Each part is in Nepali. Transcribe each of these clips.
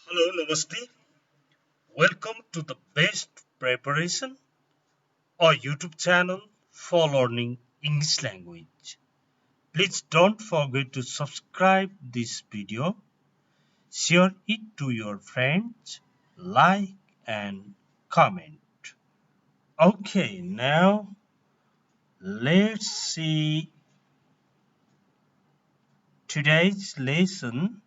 Hello, Namaste. Welcome to the Best Preparation, a YouTube channel for learning English language. Please don't forget to subscribe this video, share it to your friends, like and comment. Okay, now let's see today's lesson.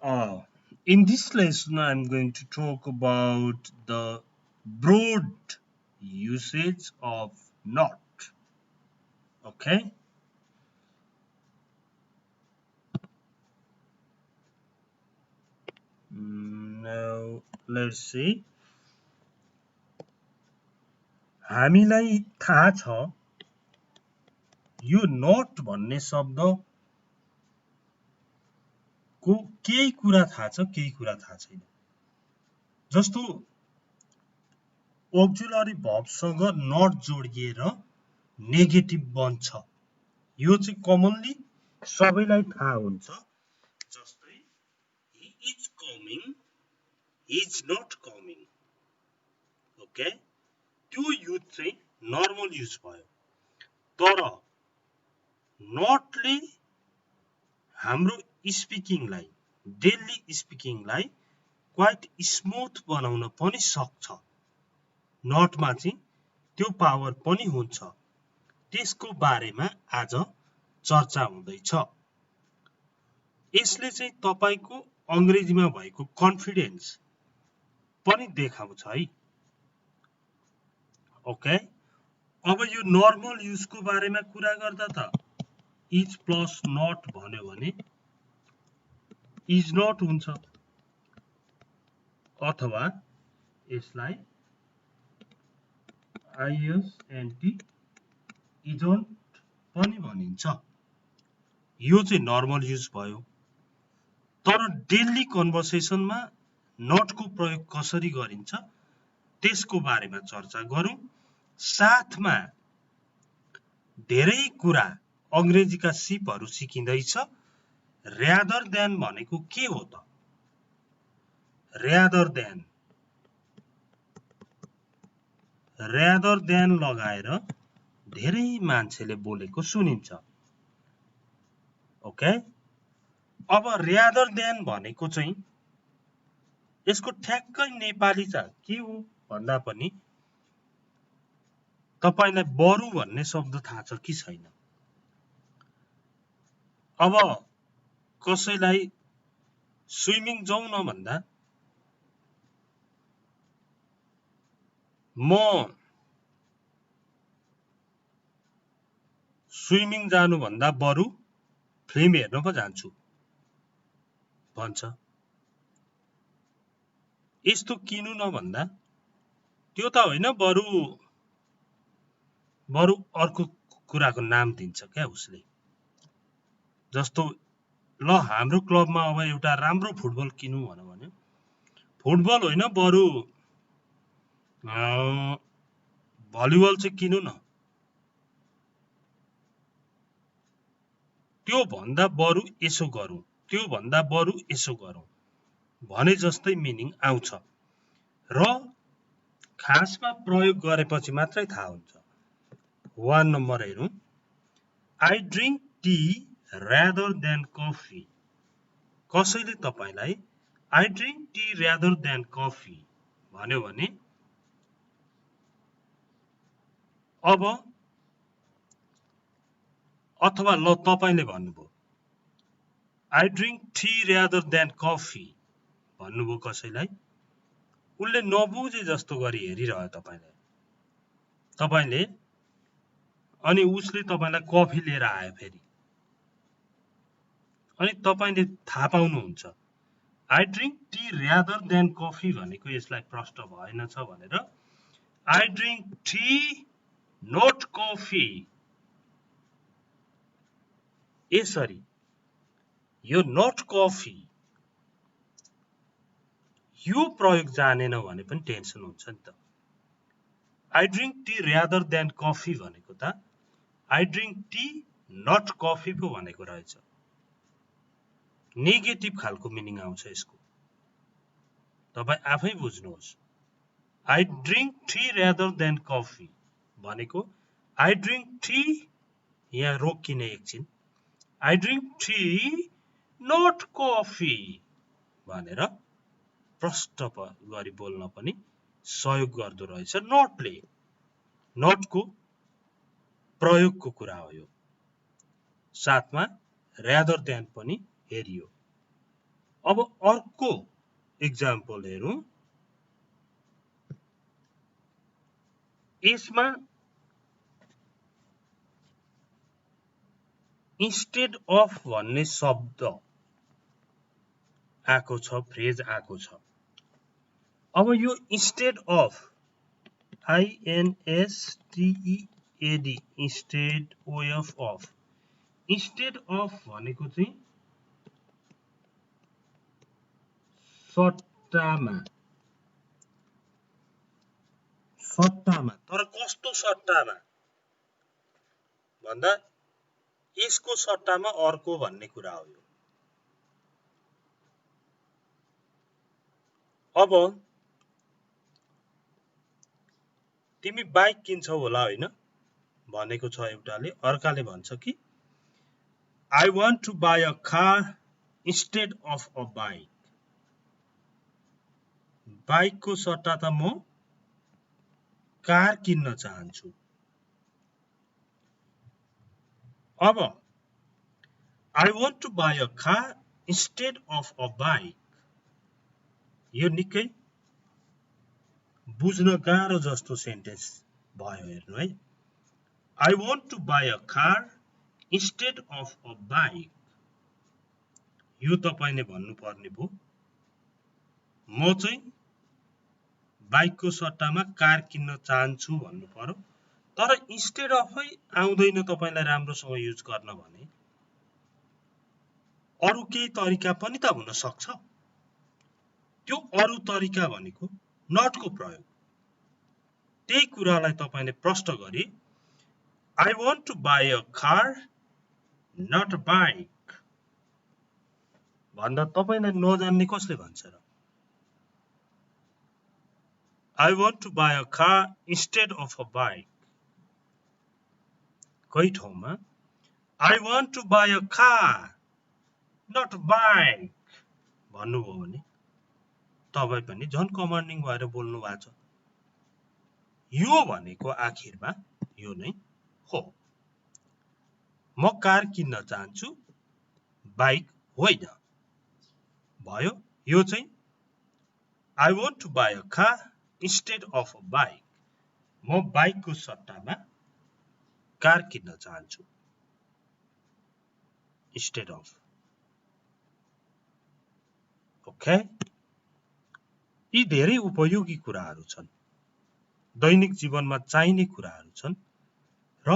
Uh, in this lesson, I'm going to talk about the broad usage of not. Okay. Now let's see. हामीलाई थाहा छ यो not भन्ने शब्दको केही कुरा थाहा छ केही कुरा थाहा छैन जस्तो auxiliary verb सँग not जोडिएर नेगेटिभ बन्छ यो चाहिँ कमनली सबैलाई थाहा हुन्छ जस्तै he is coming he is not coming okay त्यो युज चाहिँ नर्मल युज भयो तर नटले हाम्रो स्पिकिङलाई डेली स्पिकिङलाई क्वाइट स्मुथ बनाउन पनि सक्छ नटमा चाहिँ त्यो पावर पनि हुन्छ त्यसको बारेमा आज चर्चा हुँदैछ यसले चाहिँ तपाईको अंग्रेजीमा भएको कन्फिडेन्स पनि देखाउँछ है ओके अब यो नर्मल युजको बारेमा कुरा गर्दा त इज प्लस नट भन्यो भने इज नट हुन्छ अथवा यसलाई आइएसएनटी इजन्ट पनि भनिन्छ यो चाहिँ नर्मल युज भयो तर डेली कन्भर्सेसनमा नटको प्रयोग कसरी गरिन्छ त्यसको बारेमा चर्चा गरौं साथमा धेरै कुरा अंग्रेजीका सिपहरू सिकिँदैछ rather than भनेको के हो त rather than लगाएर धेरै मान्छेले बोलेको सुनिन्छ ओके अब rather than भनेको चाहिँ यसको ठ्याक्कै नेपाली चाहिँ के हो भन्दा पनि तपाईलाई बरु भन्ने शब्द थाहा छ कि छैन अब कसैलाई स्विमिङ जाउँ न भन्दा म स्विमिङ जानु भन्दा बरु फिल्म हेर्न पो जान्छु भन्छ यस्तो किनु न भन्दा त्यो त होइन बरु अर्को कुराको नाम दिन्छ क्या उसले जस्तो ल हाम्रो क्लबमा अब एउटा राम्रो फुटबल किनौं भन्यो फुटबल होइन बरु भलिबल चाहिँ किनौं न त्यो भन्दा बरु यसो गरौं त्यो भन्दा बरु यसो गरौं भने जस्तै मिनिङ आउँछ र खासमा प्रयोग गरेपछि मात्रै थाहा हुन्छ 1 नम्बर हेरौं I drink tea rather than coffee कसैले तपाईलाई I drink tea rather than coffee भन्यो भने अब अथवा ल तपाईले भन्नुभयो I drink tea rather than coffee भन्नुभयो कसैलाई उनले नबुझे जस्तो गरी हेरिरह्यो तपाईलाई तपाईले अनि उसले तपाईलाई कफी लिएर आयो फेरि अनि तपाईले थाहा पाउनुहुन्छ I drink tea rather than coffee भनेको यसलाई प्रष्ट भएन छ भनेर I drink tea not coffee यसरी यो not coffee यो प्रयोग जानेन भने पनि टेन्सन हुन्छ नि त I drink tea rather than coffee भनेको त I drink tea not coffee पो भनेको रहेछ। नेगेटिभ खालको मिनिङ आउँछ यसको, तपाईँ आफै बुझ्नुहोस्। I drink tea rather than coffee भनेको आई ड्रिङ्क टी, यहाँ रोकिने एकछिन, I drink tea not coffee भनेर प्रष्ट गरी बोल्न पनि सहयोग गर्दो रहेछ नटले। नटको प्रयोगको कुरा हो यो, साथमा रेदर देन पनि हेरियो। अब अर्को इक्जाम्पल हेरौँ। यसमा इन्स्टेड अफ भन्ने शब्द आएको छ, फ्रेज आएको छ। अब यो instead of, INSTEAD, instead OF of, instead of भनेको चाहिँ सट्टामा, सट्टामा, तर कस्तो सट्टामा भन्दा यसको सट्टामा अर्को भन्ने कुरा हो यो। अब तिमी बाइक किन्छौ होला होइन भनेको छ एउटाले, अर्काले भन्छ कि I want to buy a car instead of a bike. बाइकको सट्टा त म कार किन्न चाहन्छु। अब I want to buy a car instead of a bike, यो निकै बुझ्न गाह्रो जस्तो सेन्टेन्स भयो, हेर्नु है। I want to buy a car instead of a bike, यो तपाईले भन्नुपर्ने भयो म चाहिँ बाइकको सट्टामा कार किन्न चाहन्छु भन्नु पर्यो। तर इन्स्टेड अफै आउँदैन तपाईलाई राम्रोसँग युज गर्न भने अरु केही तरिका पनि त हुन सक्छ। त्यो अरु तरिका भनेको नटको प्रयोग। त्यही कुरालाई तपाईले प्रश्न गरी I want to buy a car not bike भन्दा तपाईलाई नजान्ने कसले भन्छ र? I want to buy a car instead of a bike. कोही ठाउँमा I want to buy a car not a bike भन्नुभयो भने तपाई पनि झन् कमान्डिङ भएर बोल्नु भएको छ। यो भनेको आखिरमा यो नै हो, म कार किन्न चाहन्छु बाइक होइन भयो। यो चाहिँ I want to buy a car instead of a bike, म बाइकको सट्टामा कार किन्न चाहन्छु instead of। ओके, यी धेरै उपयोगी कुराहरू छन्, दैनिक जीवनमा चाहिने कुराहरू छन् र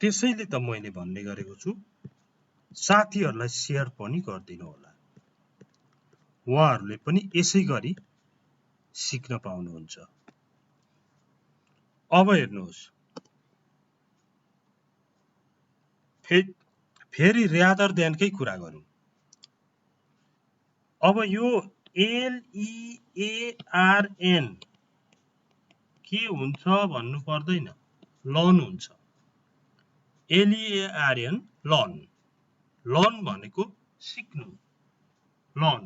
त्यसैले त मैले भन्ने गरेको छु साथीहरूलाई शेयर पनि गरिदिनु होला, उहाँहरूले पनि यसै गरी सिक्न पाउनुहुन्छ। अब हेर्नुहोस्, फेरि rather than कै कुरा गरौँ। अब यो LEARN के हुन्छ भन्नु पर्दैन, लर्न हुन्छ। LEARN लर्न, लर्न भनेको सिक्नु, लर्न,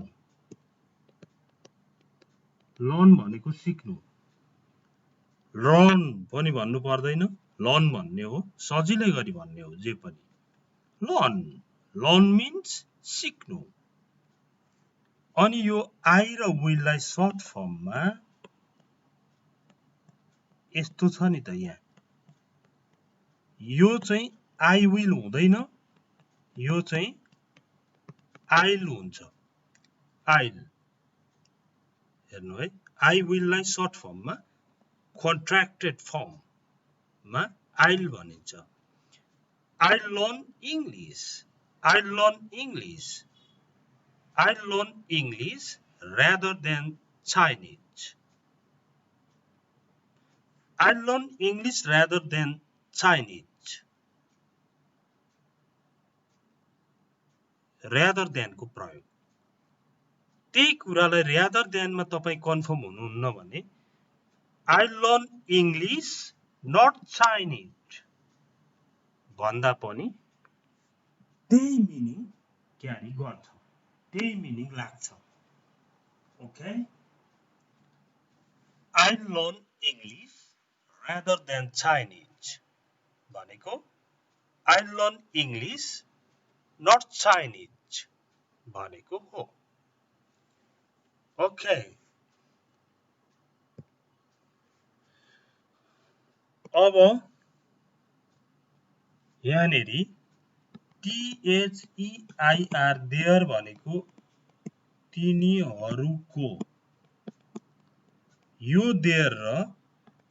लर्न भनेको सिक्नु। लर्न पनि भन्नु पर्दैन, लर्न भन्ने हो, सजिलै गरी भन्ने हो जे पनि। लर्न, लर्न मिन्स सिक्नु। अनि यो आई र विललाई सर्ट फर्ममा यस्तो छ नि त, यहाँ यो चाहिँ आई विल हुँदैन, यो चाहिँ आइल हुन्छ, आइल। हेर्नु है, आई विललाई सर्ट फर्ममा कन्ट्र्याक्टेड फर्ममा आइल भनिन्छ। I learn English, I learn English, I learn English rather than Chinese. I learn English rather than Chinese. rather than को प्रयोग त्यही कुरालाई rather than मा तपाई कन्फर्म हुनुहुन्न भने I learn English not Chinese भन्दा पनि त्यही मिनिङ क्यारी गर्छ त्यही मिनिङ लाग्छ okay I learn English rather than Chinese भनेको I learn English not Chinese भनेको हो ओके अब यहाँनेरि THEIR देयर भनेको तिनीहरूको यो देयर र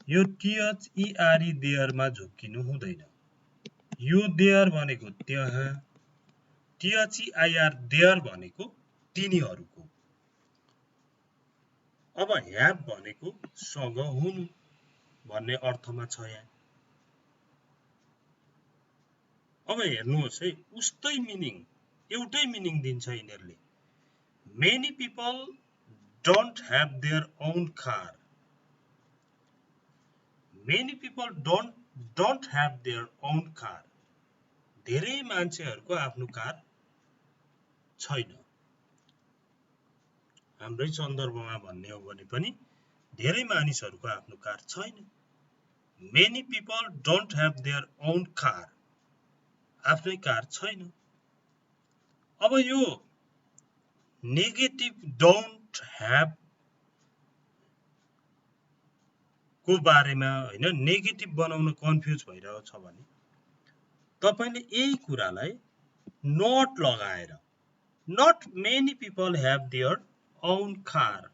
यो THERE देयर मा झुक्किनु हुँदैन यो देयर भनेको त्यहाँ THEIR देयर भनेको तिनीहरूको अब have भनेको सँग हुनु भन्ने अर्थमा छ यहाँ अब हेर्नुहोस् है उस्तै मिनिङ एउटै मिनिङ दिन्छ यिनीहरुले many people don't have their own car many people don't have their own car धेरै मान्छेहरुको आफ्नो कार छैन हाम्रै सन्दर्भमा भन्ने हो भने पनि धेरै मानिसहरुको आफ्नो कार छैन many people don't have their own car आफ्नै कार छैन अब यो नेगेटिभ don't have को बारेमा हैन नेगेटिभ बनाउन कन्फ्युज भइरहेको छ भने तपाईले यही कुरालाई not लगाएर not many people have their own car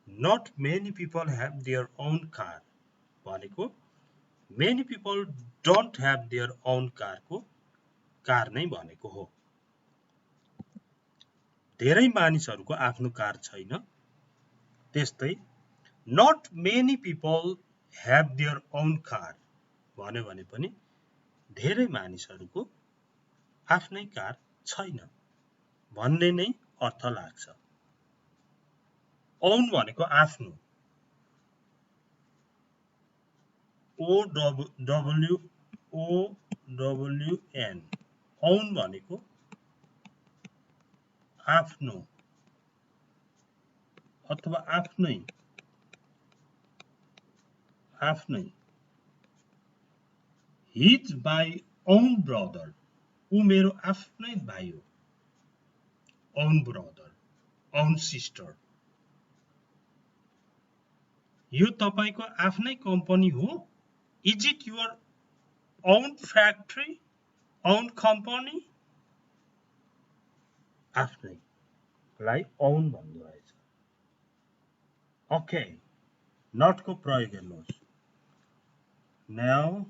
not many people have their own car भनेको many people don't have their own car को कार नै भनेको हो धेरै मानिसहरुको आफ्नो कार छैन त्यस्तै not many people have their own car भन्यो भने पनि धेरै मानिसहरुको आफ्नै कार छैन भन्ने नै अर्थ लाग्छ own भनेको आफ्नो OWN own भनेको आफ्नो अथवा आफ्नै his by own brother उ मेरो आफ्नै भाइ हो own brother own sister यो तपाईको आफ्नै कम्पनी हो Is it your own factory own company आफ्नै लाई own भन्दो रहेछ ओके not को प्रयोग हेर्नुहोस् now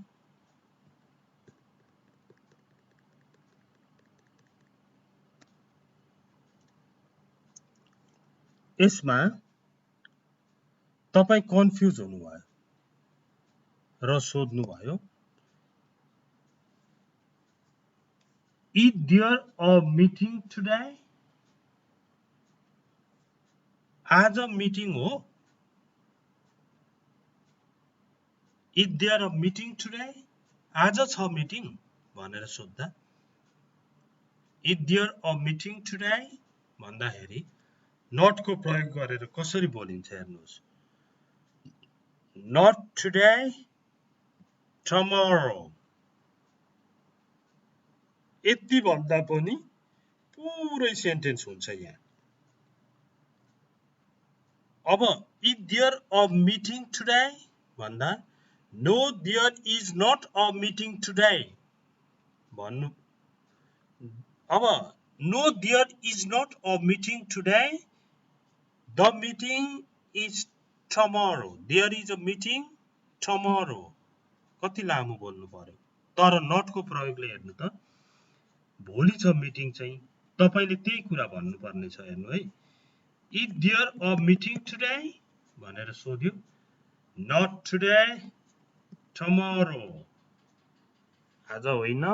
यसमा तपाई कन्फ्युज हुनुभयो र सोध्नु भयो Is there a meeting today आज मिटिङ हो Is there a meeting today आज छ मिटिङ भनेर सोध्दा Is there a meeting today भन्दाखेरि not को प्रयोग गरेर कसरी बोलिन्छ हेर्नुहोस् not today tomorrow यति भन्दा पनि पुरै सेन्टेन्स हुन्छ यहाँ अब is there a meeting today भन्दा no there is not a meeting today भन्नु अब no there is not a meeting today the meeting is tomorrow there is a meeting tomorrow कति लामो बोल्नु पर्यो तर not को प्रयोगले हेर्नु त भोलि छ मिटिङ चाहिँ तपाईले त्यही कुरा भन्नु पर्ने छ हेर्नु है Is there a meeting today भनेर सोध्यो not today tomorrow आज होइन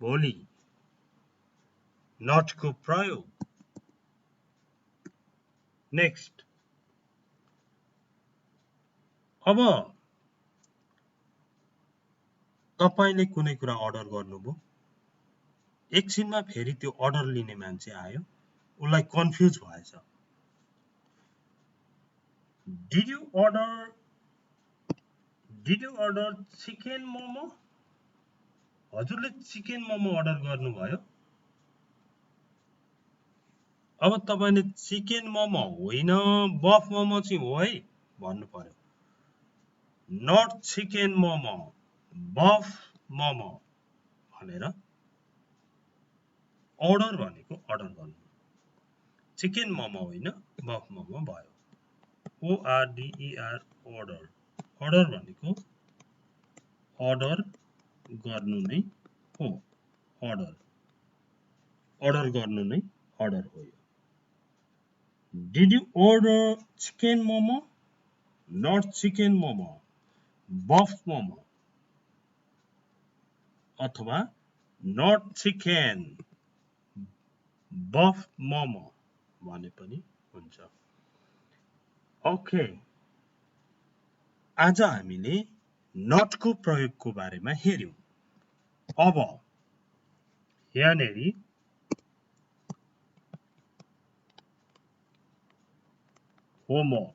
भोलि not को प्रयोग. नेक्स्ट, अब तपाईले कुनै कुरा अर्डर गर्नुभयो, एकछिनमा फेरि त्यो अर्डर लिने मान्छे आयो, उसलाई कन्फ्युज भएछ. Did you order chicken momo? हजुरले चिकन मोमो अर्डर गर्नुभयो. अब तपाईले चिकन मोमो होइन बफ मोमो चाहिँ हो है भन्नु पर्यो. नट चिकन मोमो, बफ मोमो भनेर अर्डर भनेको अर्डर गर्नु. चिकन मोमो होइन बफ मोमो भयो. ORDER order. अर्डर भनेको अर्डर गर्नु नै हो. अर्डर गर्नु नै अर्डर हो. Did you order chicken momo? Not chicken momo, buff momo. अथवा not chicken, buff momo भने पनि हुन्छ. ओके, आज हामीले not को प्रयोगको बारेमा हेर्यौं. अब यहाँनेरि होमवर्क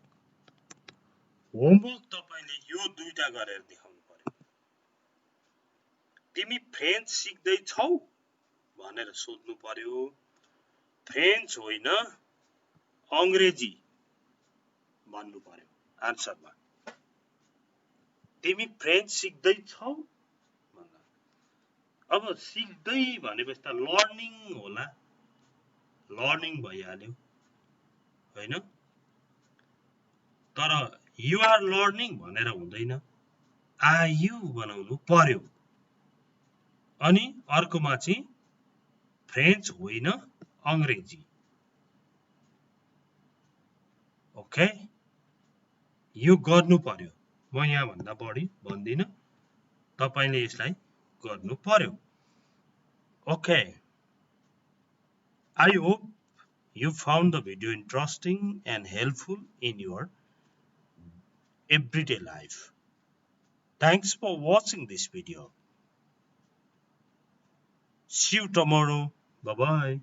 तपाईले यो दुईटा गरेर देखाउनु पर्यो. तिमी फ्रेन्च सिक्दै छौ भनेर सोध्नु पर्यो. फ्रेन्च होइन अंग्रेजी भन्नु पर्यो आन्सरमा. तिमी फ्रेन्च सिक्दै छौ भन्दा. अब सिक्दै भनेपछि त लर्निङ होला, लर्निङ भइहाल्यो हैन. तर यु आर लर्निङ भनेर हुँदैन, आर यु बनाउनु पर्यो. अनि अर्कोमा चाहिँ फ्रेन्च होइन अंग्रेजी. ओके, यो गर्नु पर्यो. म यहाँ भन्दा बढी भन्दिन, तपाईले यसलाई गर्नु पर्यो. Okay, I hope you found the video interesting and helpful in your everyday life. Thanks for watching this video. See you tomorrow. Bye-bye.